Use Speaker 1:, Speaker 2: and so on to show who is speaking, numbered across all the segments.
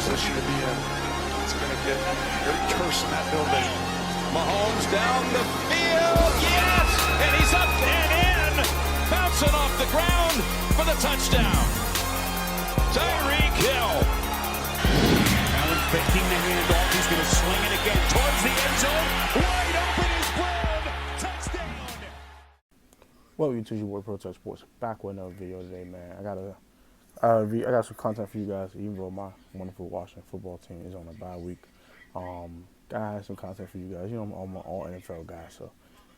Speaker 1: position to be in. It's going to get very terse in that building.
Speaker 2: Mahomes down the field, yes! And he's up and in! Bouncing off the ground for the touchdown. Tyreek Hill.
Speaker 3: Allen faking the handoff. He's going to swing it again towards the end zone. Wide open is Brown. Touchdown.
Speaker 4: Welcome to your boy Protest Sports. Back with another video today, man. I got some content for you guys, even though my wonderful Washington football team is on a bye week. Gotta some content for you guys. You know, I'm an all NFL guy, so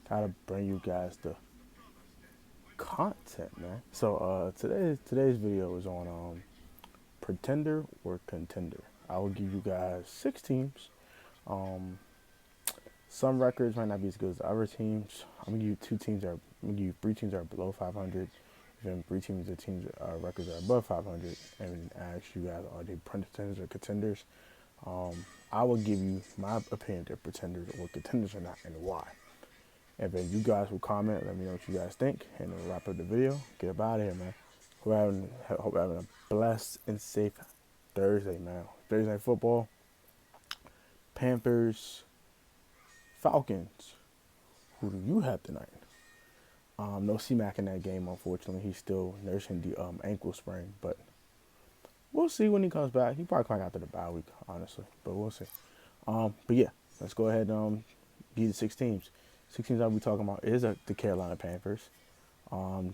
Speaker 4: gotta bring you guys the content, man. So today's video is on pretender or contender. I will give you guys 6 teams. Some records might not be as good as other teams. I'm gonna give you 3 teams that are below 500. Then 3 teams that records are above 500, and ask you guys, are they pretenders or contenders? I will give you my opinion if they're pretenders or contenders or not, and why. And then you guys will comment, let me know what you guys think, and then we'll wrap up the video. Get up out of here, man. Hope you're having a blessed and safe Thursday, man. Thursday night football. Panthers, Falcons. Who do you have tonight? No C-Mac in that game, unfortunately. He's still nursing the ankle sprain, but we'll see when he comes back. He probably comes after the bye week, honestly, but we'll see. But yeah, let's go ahead and give the 6 teams. 6 teams I'll be talking about is the Carolina Panthers,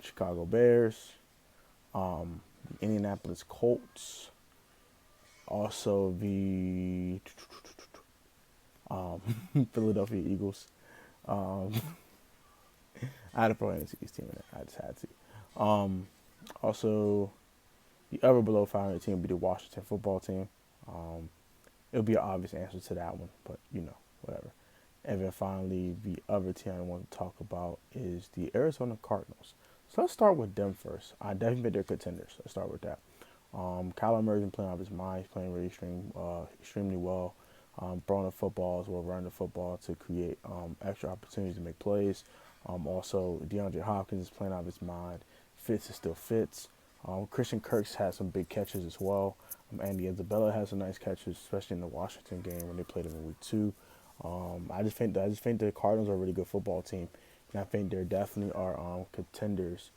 Speaker 4: Chicago Bears, Indianapolis Colts, also the Philadelphia Eagles. I had to throw an NFC team in it. I just had to. Also, the other below 500 team would be the Washington football team. It'll be an obvious answer to that one, but you know, whatever. And then finally, the other team I want to talk about is the Arizona Cardinals. So let's start with them first. I definitely think they're contenders. Let's start with that. Kyler Murray's been playing off his mind. He's playing really extremely well. Throwing the football as well, running the football to create extra opportunities to make plays. Also, DeAndre Hopkins is playing out of his mind. Fitz is still Fitz. Christian Kirk's had some big catches as well. Andy Isabella has some nice catches, especially in the Washington game when they played him in week 2. I just think the Cardinals are a really good football team, and I think they definitely are contenders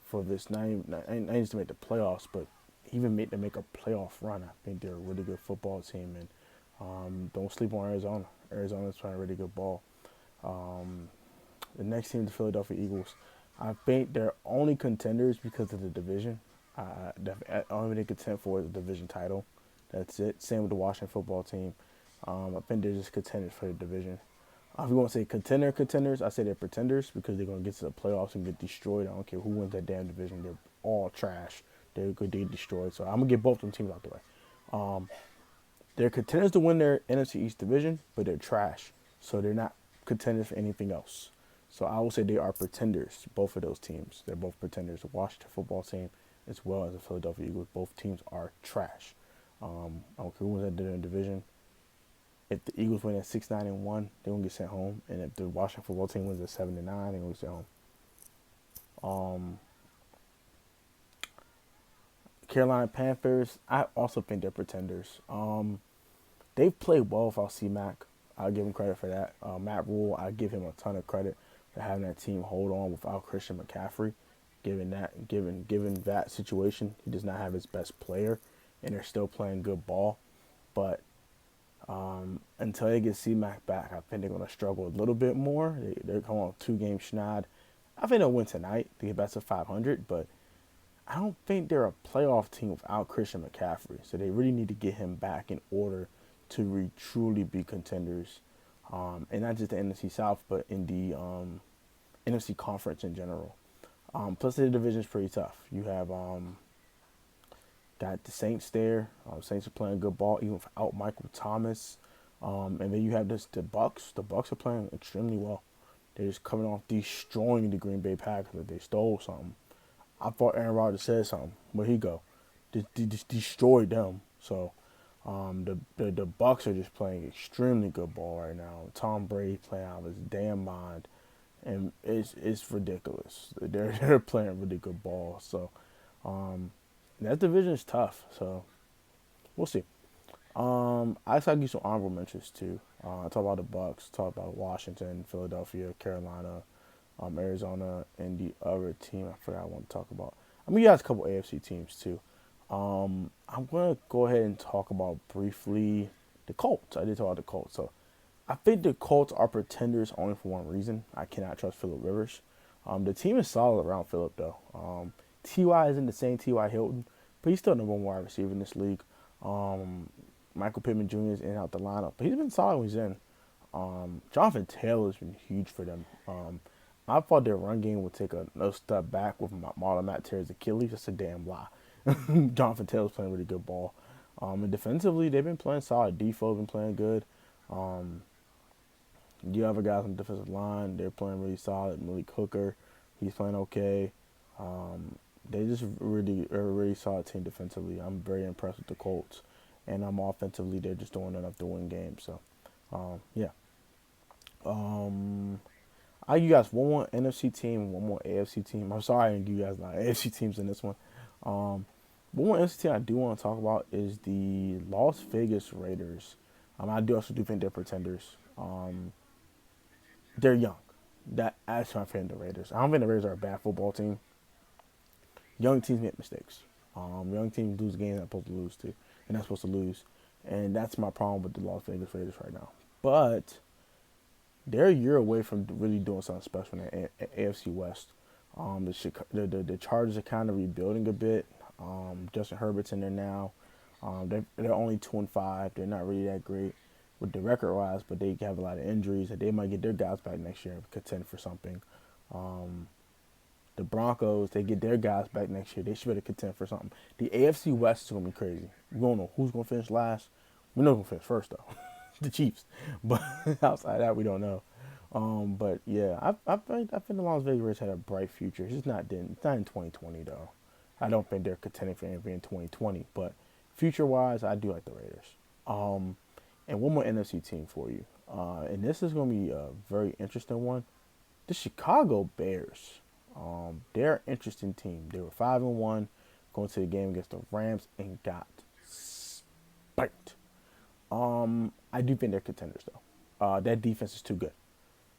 Speaker 4: for this. Not just to make the playoffs, but even make a playoff run. I think they're a really good football team, and don't sleep on Arizona. Arizona's playing really good ball. The next team, the Philadelphia Eagles, I think they're only contenders because of the division. I only contend for the division title. That's it. Same with the Washington football team. I think they're just contenders for the division. If you want to say contenders, I say they're pretenders because they're going to get to the playoffs and get destroyed. I don't care who wins that damn division. They're all trash. They're going to get destroyed. So I'm going to get both of them teams out the way. They're contenders to win their NFC East division, but they're trash. So they're not contenders for anything else. So I will say they are pretenders, both of those teams. They're both pretenders. The Washington football team as well as the Philadelphia Eagles, both teams are trash. I don't care who wins that division. If the Eagles win at 6-9-1, they're going to get sent home. And if the Washington football team wins at 7-9, they're going to get sent home. Carolina Panthers, I also think they're pretenders. They've played well without C-Mac. I'll give him credit for that. Matt Rule, I give him a ton of credit for having that team hold on without Christian McCaffrey. Given that situation, he does not have his best player, and they're still playing good ball. But until they get C-Mac back, I think they're going to struggle a little bit more. They're going on 2-game schneid. I think they'll win tonight to get back to 500, but I don't think they're a playoff team without Christian McCaffrey. So they really need to get him back in order to truly be contenders. And not just the NFC South, but in the NFC Conference in general. Plus, the division is pretty tough. You have got the Saints there. Saints are playing good ball even without Michael Thomas. And then you have the Bucks. The Bucks are playing extremely well. They're just coming off destroying the Green Bay Packers. They stole something. I thought Aaron Rodgers said something. Where'd he go? Just destroyed them. So the Bucks are just playing extremely good ball right now. Tom Brady playing out of his damn mind. And it's ridiculous. They're playing really good ball. So that division is tough. So we'll see. I decided to give some honorable mentions too. Talk about the Bucks, talk about Washington, Philadelphia, Carolina, Arizona, and the other team I forgot I want to talk about. I'm gonna give you guys a couple AFC teams too. I'm gonna go ahead and talk about briefly the Colts. I did talk about the Colts, so I think the Colts are pretenders only for one reason. I cannot trust Phillip Rivers. The team is solid around Phillip though. Ty isn't the same Ty Hilton, but he's still number one wide receiver in this league. Michael Pittman Jr. is in and out the lineup, but he's been solid when he's in. Jonathan Taylor's been huge for them. I thought their run game would take another step back with Marlon Matt Terry's Achilles. That's a damn lie. Jonathan Taylor's playing really good ball. And defensively, they've been playing solid. Defoe's been playing good. The other guys on the defensive line, they're playing really solid. Malik Hooker, he's playing okay. They just really are a really solid team defensively. I'm very impressed with the Colts. And offensively, they're just doing enough to win games. So, yeah. I'll give you guys one more NFC team and one more AFC team. I'm sorry I didn't give you guys AFC teams in this one. One more NFC team I do want to talk about is the Las Vegas Raiders. I also think they're pretenders. They're young. That's my fan of the Raiders. I don't think the Raiders are a bad football team. Young teams make mistakes. Young teams lose games they're supposed to lose to, and they're supposed to lose. And that's my problem with the Las Vegas Raiders right now. But they're a year away from really doing something special in the AFC West. The Chargers are kind of rebuilding a bit. Justin Herbert's in there now. They're only 2-5. They're not really that great with the record wise, but they have a lot of injuries. And they might get their guys back next year and contend for something. The Broncos, they get their guys back next year. They should be able to contend for something. The AFC West is going to be crazy. We don't know who's going to finish last. We know who's going to finish first, though. The Chiefs. But outside that, we don't know. But, yeah, I think the Las Vegas Raiders had a bright future. It's just not in 2020, though. I don't think they're contending for anything in 2020. But future-wise, I do like the Raiders. And one more NFC team for you. And this is going to be a very interesting one. The Chicago Bears. They're an interesting team. They were 5-1 going to the game against the Rams and got spanked. I do think they're contenders though. That defense is too good.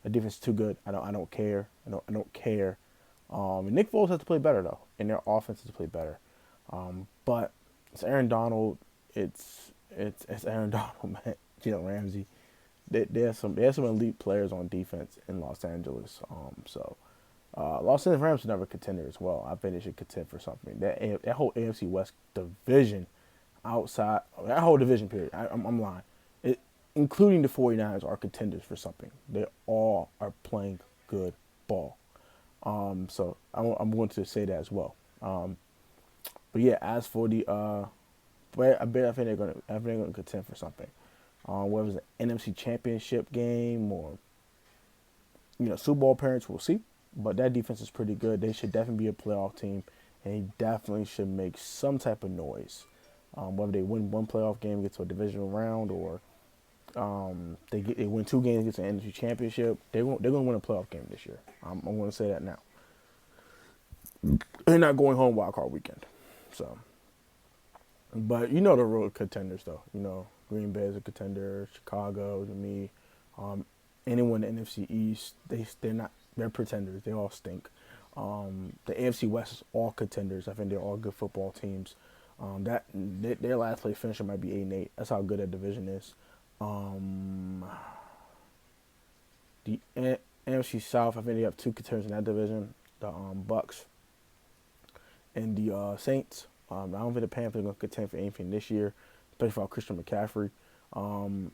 Speaker 4: That defense is too good. I don't care. I don't care. And Nick Foles has to play better though, and their offense has to play better. But it's Aaron Donald. It's Aaron Donald, man. Ramsey. They have some elite players on defense in Los Angeles. Los Angeles Rams are never a contender as well. I think they should contend for something. That whole AFC West division, outside that whole division period. I'm lying. Including the 49ers are contenders for something. They all are playing good ball. So I'm going to say that as well. But yeah, as for the I think they're gonna contend for something. Whether it's an NFC Championship game or Super Bowl appearance, we'll see. But that defense is pretty good. They should definitely be a playoff team, and they definitely should make some type of noise. Whether they win one playoff game, get to a divisional round, or they win 2 games, get to an NFC Championship, they're going to win a playoff game this year. I'm going to say that now. They're not going home wild card weekend. So, but the real contenders though. Green Bay is a contender. Chicago to me. Anyone in the NFC East, they're pretenders. They all stink. The AFC West is all contenders. I think they're all good football teams. Their last place finisher might be 8-8. That's how good that division is. The NFC South, I think they have 2 contenders in that division. The Bucks and the Saints. I don't think the Panthers are going to contend for anything this year, especially for Christian McCaffrey. I'm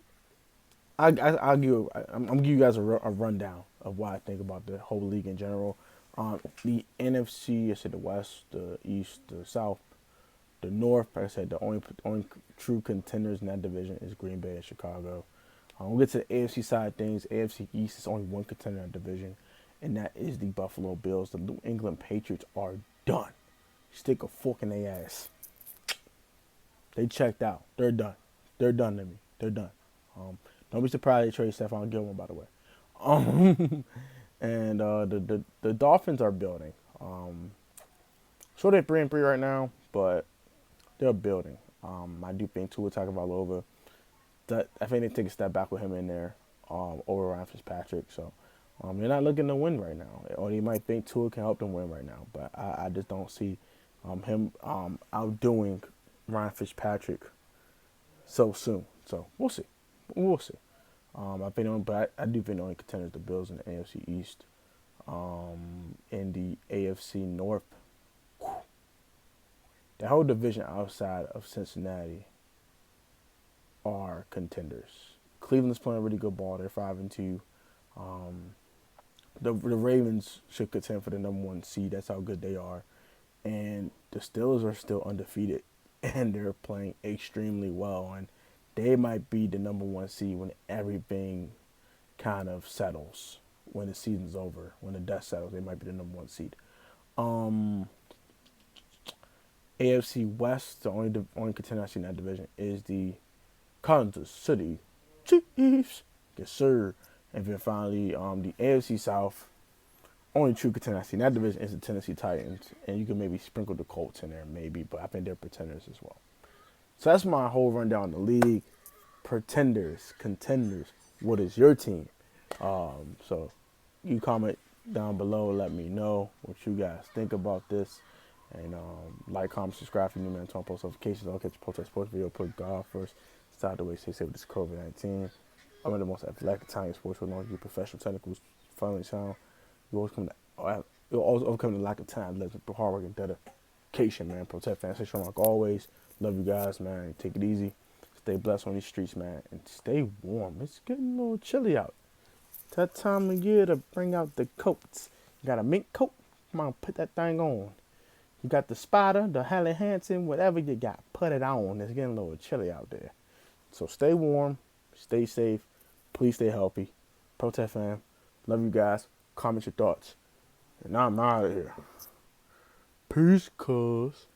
Speaker 4: giving you guys a rundown of what I think about the whole league in general. The NFC, I said the West, the East, the South, the North. Like I said, the only true contenders in that division is Green Bay and Chicago. We'll get to the AFC side of things. AFC East is only one contender in that division, and that is the Buffalo Bills. The New England Patriots are done. Stick a fork in their ass. They checked out. They're done. They're done to me. They're done. Don't be surprised they trade Stephon Gilmore, by the way. And the Dolphins are building. So they're 3-3 right now, but they're building. I do think Tua Tagovailoa, that I think they take a step back with him in there over Ryan Fitzpatrick. So they're not looking to win right now, or they might think Tua can help them win right now. But I just don't see him outdoing Ryan Fitzpatrick so soon. So we'll see. We'll see. I do think the only contenders the Bills in the AFC East. In the AFC North, the whole division outside of Cincinnati are contenders. Cleveland's playing really good ball. They're 5-2. The Ravens should contend for the number 1 seed. That's how good they are. And the Steelers are still undefeated, and they're playing extremely well. And they might be the number 1 seed when everything kind of settles. When the season's over, when the dust settles, they might be the number 1 seed. AFC West, the only contender I see in that division is the Kansas City Chiefs. Yes, sir. And then finally, the AFC South, only true contender I see in that division is the Tennessee Titans. And you can maybe sprinkle the Colts in there, maybe, but I think they're pretenders as well. So that's my whole rundown of the league. Pretenders, contenders. What is your team? So you comment down below, let me know what you guys think about this. And like, comment, subscribe if you're new, man. Turn on post notifications. I'll catch a protest sports video. Put God first. Start the way, stay safe with this COVID-19. I'm in the most athletic Italian sports with knowledge, professional technicals, finally sound. You'll always overcome the lack of time, hard work and dedication, man. Protect fans, stay strong like always. Love you guys, man. Take it easy. Stay blessed on these streets, man, and stay warm. It's getting a little chilly out. It's that time of year to bring out the coats. You got a mink coat? Come on, put that thing on. You got the Spider, the Halle Hansen, whatever you got, put it on. It's getting a little chilly out there. So stay warm, stay safe, please stay healthy. Protest fam, love you guys. Comment your thoughts. And I'm out of here. Peace, cuz.